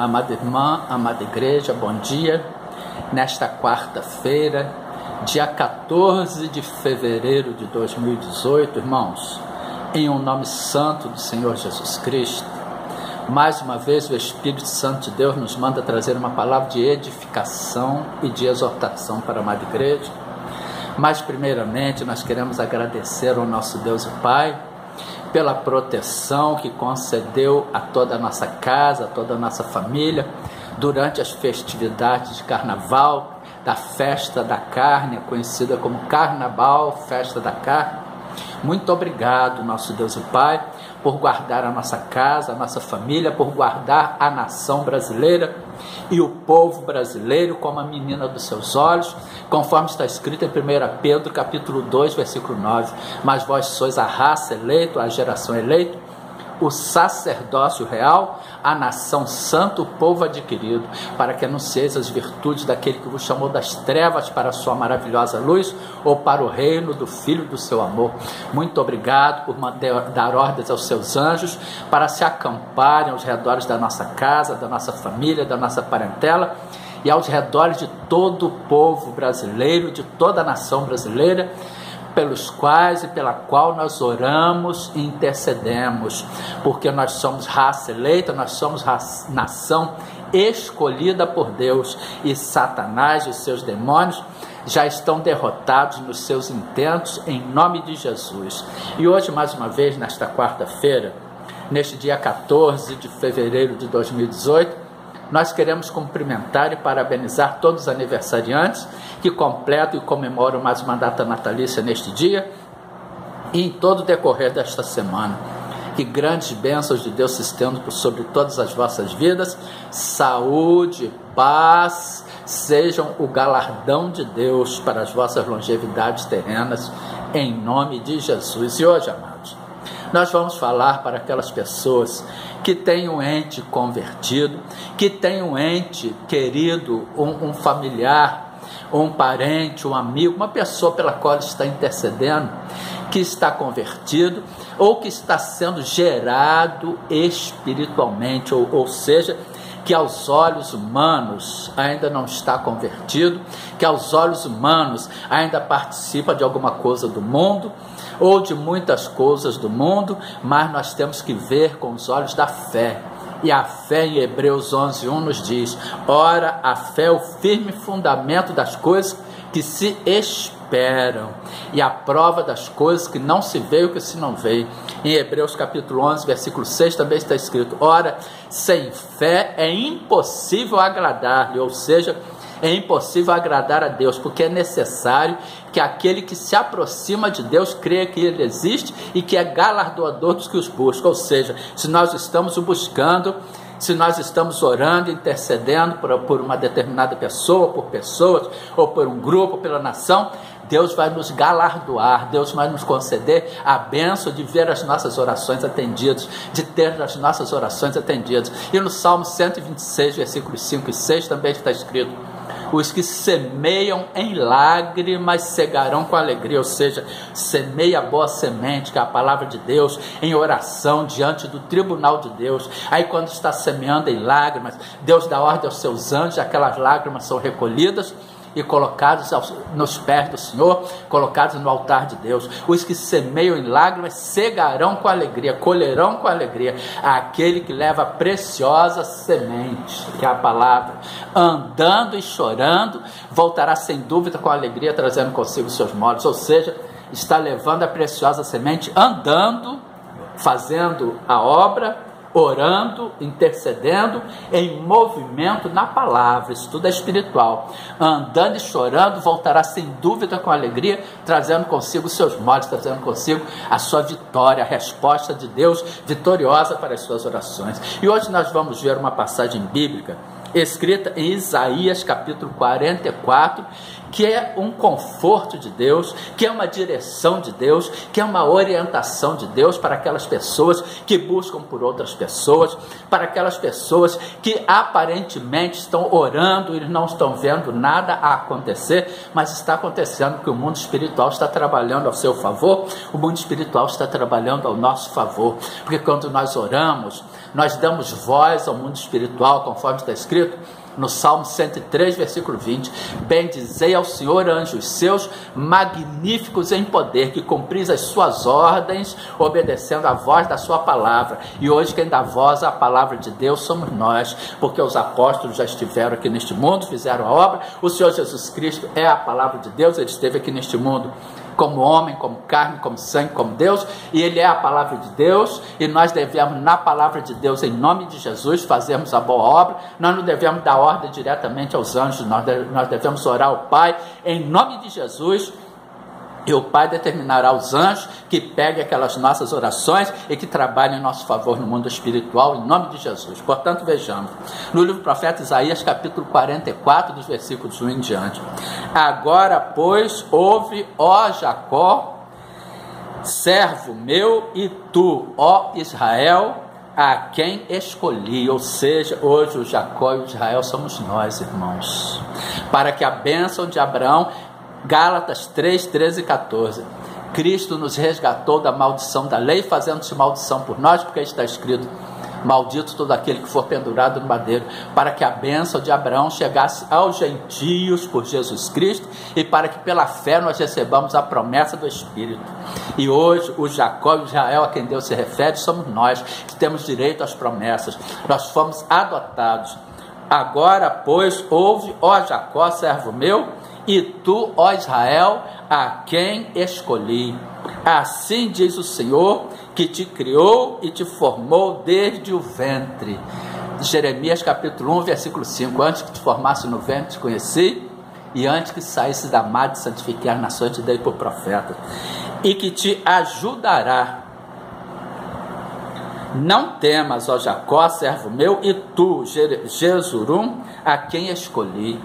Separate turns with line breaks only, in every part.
amada irmã, amada igreja, bom dia. Nesta quarta-feira, dia 14 de fevereiro de 2018, irmãos, em um nome santo do Senhor Jesus Cristo, mais uma vez o Espírito Santo de Deus nos manda trazer uma palavra de edificação e de exortação para a amada igreja. Mas primeiramente nós queremos agradecer ao nosso Deus e Pai pela proteção que concedeu a toda a nossa casa, a toda a nossa família, durante as festividades de carnaval, da festa da carne, conhecida como Carnaval, festa da carne. Muito obrigado, nosso Deus e Pai, por guardar a nossa casa, a nossa família, por guardar a nação brasileira e o povo brasileiro como a menina dos seus olhos, conforme está escrito em 1 Pedro, capítulo 2, versículo 9. Mas vós sois a raça eleita, a geração eleita, o sacerdócio real, a nação santa, o povo adquirido, para que anuncieis as virtudes daquele que vos chamou das trevas para a sua maravilhosa luz, ou para o reino do Filho do seu amor. Muito obrigado por dar ordens aos seus anjos para se acamparem aos redores da nossa casa, da nossa família, da nossa parentela, e aos redores de todo o povo brasileiro, de toda a nação brasileira, pelos quais e pela qual nós oramos e intercedemos, porque nós somos raça eleita, nós somos nação escolhida por Deus, e Satanás e os seus demônios já estão derrotados nos seus intentos, em nome de Jesus. E hoje, mais uma vez, nesta quarta-feira, neste dia 14 de fevereiro de 2018, nós queremos cumprimentar e parabenizar todos os aniversariantes que completam e comemoram mais uma data natalícia neste dia e em todo o decorrer desta semana. Que grandes bênçãos de Deus se estendam sobre todas as vossas vidas. Saúde, paz, sejam o galardão de Deus para as vossas longevidades terrenas, em nome de Jesus. E hoje, amados, nós vamos falar para aquelas pessoas que têm um ente convertido, que têm um ente querido, um familiar, um parente, um amigo, uma pessoa pela qual está intercedendo, que está convertido ou que está sendo gerado espiritualmente, ou seja, que aos olhos humanos ainda não está convertido, que aos olhos humanos ainda participa de alguma coisa do mundo, ou de muitas coisas do mundo, mas nós temos que ver com os olhos da fé. E a fé em Hebreus 11:1 nos diz: ora, a fé é o firme fundamento das coisas que se esperam, e a prova das coisas que não se vê, o que se não vê. Em Hebreus capítulo 11, versículo 6 também está escrito: ora, sem fé é impossível agradar-lhe, ou seja, é impossível agradar a Deus, porque é necessário que aquele que se aproxima de Deus creia que Ele existe e que é galardoador dos que os buscam. Ou seja, se nós estamos o buscando, se nós estamos orando, intercedendo por uma determinada pessoa, por pessoas, ou por um grupo, pela nação, Deus vai nos galardoar, Deus vai nos conceder a bênção de ver as nossas orações atendidas, de ter as nossas orações atendidas. E no Salmo 126, versículos 5 e 6 também está escrito: os que semeiam em lágrimas cegarão com alegria. Ou seja, semeia a boa semente, que é a palavra de Deus, em oração, diante do tribunal de Deus. Aí quando está semeando em lágrimas, Deus dá ordem aos seus anjos, aquelas lágrimas são recolhidas e colocados nos pés do Senhor, colocados no altar de Deus. Os que semeiam em lágrimas cegarão com alegria, colherão com alegria aquele que leva a preciosa semente, que é a palavra, andando e chorando, voltará sem dúvida com alegria, trazendo consigo seus molos. Ou seja, está levando a preciosa semente, andando, fazendo a obra, orando, intercedendo, em movimento na palavra. Isso tudo é espiritual. Andando e chorando, voltará sem dúvida com alegria, trazendo consigo seus modos, trazendo consigo a sua vitória, a resposta de Deus vitoriosa para as suas orações. E hoje nós vamos ver uma passagem bíblica escrita em Isaías capítulo 44, que é um conforto de Deus, que é uma direção de Deus, que é uma orientação de Deus para aquelas pessoas que buscam por outras pessoas, para aquelas pessoas que aparentemente estão orando e não estão vendo nada a acontecer, mas está acontecendo porque o mundo espiritual está trabalhando ao seu favor, o mundo espiritual está trabalhando ao nosso favor, porque quando nós oramos, nós damos voz ao mundo espiritual, conforme está escrito no Salmo 103, versículo 20, bendizei ao Senhor, anjos seus, magníficos em poder, que cumpris as suas ordens, obedecendo a voz da sua palavra. E hoje quem dá voz à palavra de Deus somos nós, porque os apóstolos já estiveram aqui neste mundo, fizeram a obra. O Senhor Jesus Cristo é a palavra de Deus, ele esteve aqui neste mundo como homem, como carne, como sangue, como Deus, e ele é a palavra de Deus, e nós devemos, na palavra de Deus, em nome de Jesus, fazermos a boa obra. Nós não devemos dar ordem diretamente aos anjos, nós devemos orar ao Pai, em nome de Jesus, e o Pai determinará os anjos que peguem aquelas nossas orações e que trabalhem em nosso favor no mundo espiritual, em nome de Jesus. Portanto, vejamos, no livro do profeta Isaías, capítulo 44, dos versículos 1 em diante. Agora, pois, ouve, ó Jacó, servo meu, e tu, ó Israel, a quem escolhi. Ou seja, hoje o Jacó e o Israel somos nós, irmãos, para que a bênção de Abraão, Gálatas 3, 13 e 14, Cristo nos resgatou da maldição da lei, fazendo-se maldição por nós, porque está escrito, maldito todo aquele que for pendurado no madeiro, para que a bênção de Abraão chegasse aos gentios por Jesus Cristo, e para que pela fé nós recebamos a promessa do Espírito. E hoje o Jacó e o Israel a quem Deus se refere somos nós, que temos direito às promessas, nós fomos adotados. Agora, pois, ouve, ó Jacó, servo meu, e tu, ó Israel, a quem escolhi. Assim diz o Senhor, que te criou e te formou desde o ventre. Jeremias capítulo 1, versículo 5. Antes que te formasse no ventre, te conheci, e antes que saísse da madre, santifiquei as nações, te dei por profeta. E que te ajudará. Não temas, ó Jacó, servo meu, e tu, Jesurum, a quem escolhi,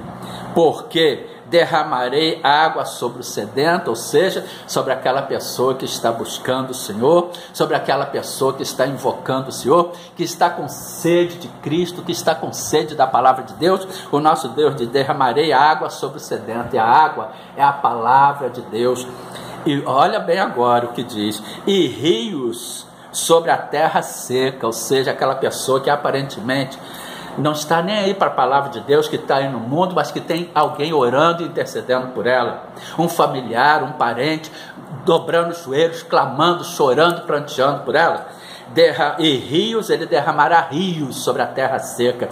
porque derramarei água sobre o sedento, ou seja, sobre aquela pessoa que está buscando o Senhor, sobre aquela pessoa que está invocando o Senhor, que está com sede de Cristo, que está com sede da palavra de Deus. O nosso Deus diz, derramarei água sobre o sedento, e a água é a palavra de Deus. E olha bem agora o que diz, e rios sobre a terra seca, ou seja, aquela pessoa que aparentemente não está nem aí para a palavra de Deus, que está aí no mundo, mas que tem alguém orando e intercedendo por ela, um familiar, um parente, dobrando os joelhos, clamando, chorando, pranteando por ela. E rios, ele derramará rios sobre a terra seca,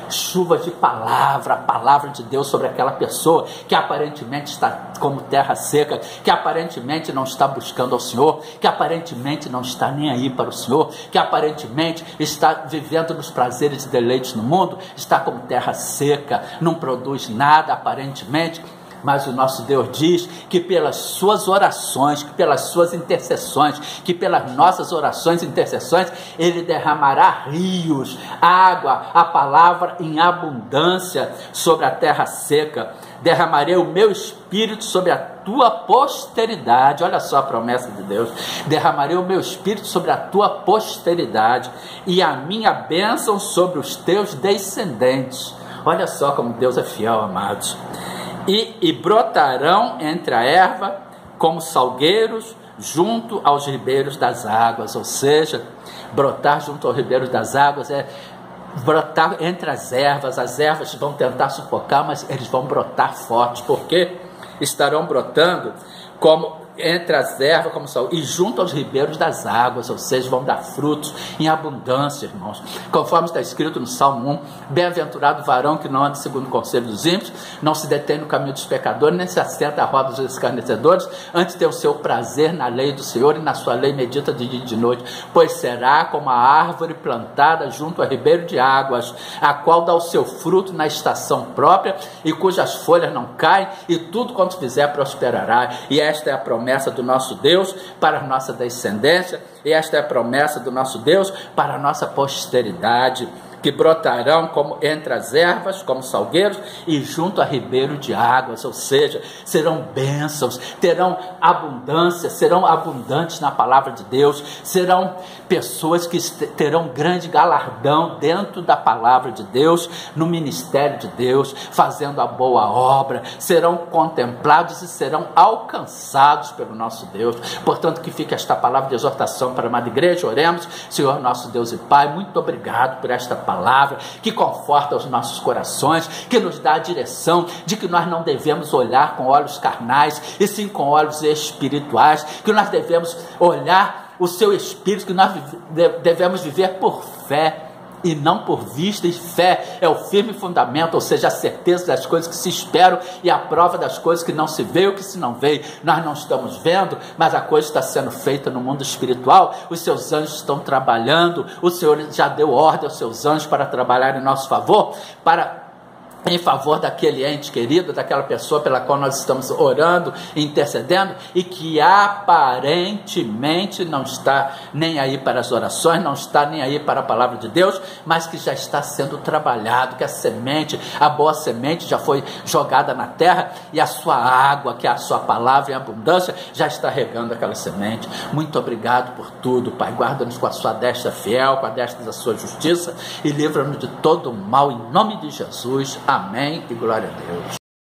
chuvas de palavra, a palavra de Deus sobre aquela pessoa que aparentemente está como terra seca, que aparentemente não está buscando ao Senhor, que aparentemente não está nem aí para o Senhor, que aparentemente está vivendo nos prazeres e deleites no mundo, está como terra seca, não produz nada aparentemente. Mas o nosso Deus diz que pelas suas orações, que pelas suas intercessões, que pelas nossas orações e intercessões, ele derramará rios, água, a palavra em abundância sobre a terra seca. Derramarei o meu espírito sobre a tua posteridade. Olha só a promessa de Deus. Derramarei o meu espírito sobre a tua posteridade e a minha bênção sobre os teus descendentes. Olha só como Deus é fiel, amados. E brotarão entre a erva como salgueiros junto aos ribeiros das águas. Ou seja, brotar junto aos ribeiros das águas é brotar entre as ervas vão tentar sufocar, mas eles vão brotar fortes, porque estarão brotando como entre as ervas, como sal, e junto aos ribeiros das águas, ou seja, vão dar frutos em abundância, irmãos. Conforme está escrito no Salmo 1, bem-aventurado o varão que não anda segundo o conselho dos ímpios, não se detém no caminho dos pecadores, nem se assenta à roda dos escarnecedores, antes tem o seu prazer na lei do Senhor, e na sua lei medita de dia e de noite, pois será como a árvore plantada junto a ribeiro de águas, a qual dá o seu fruto na estação própria, e cujas folhas não caem, e tudo quanto fizer prosperará. E esta é a promessa do nosso Deus para a nossa descendência, e esta é a promessa do nosso Deus para a nossa posteridade. que brotarão como entre as ervas, como salgueiros, e junto a ribeiro de águas, ou seja, serão bênçãos, terão abundância, serão abundantes na palavra de Deus, serão pessoas que terão grande galardão dentro da palavra de Deus, no ministério de Deus, fazendo a boa obra, serão contemplados e serão alcançados pelo nosso Deus. Portanto, que fique esta palavra de exortação para a amada igreja. Oremos. Senhor nosso Deus e Pai, muito obrigado por esta palavra que conforta os nossos corações, que nos dá a direção de que nós não devemos olhar com olhos carnais, e sim com olhos espirituais, que nós devemos olhar o seu Espírito, que nós devemos viver por fé e não por vista, e fé é o firme fundamento, ou seja, a certeza das coisas que se esperam e a prova das coisas que não se vê ou que se não vê. Nós não estamos vendo, mas a coisa está sendo feita no mundo espiritual, os seus anjos estão trabalhando, o Senhor já deu ordem aos seus anjos para trabalhar em nosso favor, em favor daquele ente querido, daquela pessoa pela qual nós estamos orando, intercedendo, e que aparentemente não está nem aí para as orações, não está nem aí para a palavra de Deus, mas que já está sendo trabalhado, que a semente, a boa semente já foi jogada na terra, e a sua água, que é a sua palavra em abundância, já está regando aquela semente. Muito obrigado por tudo, Pai. Guarda-nos com a sua destra fiel, com a destra da sua justiça, e livra-nos de todo o mal, em nome de Jesus. Amém e glória a Deus.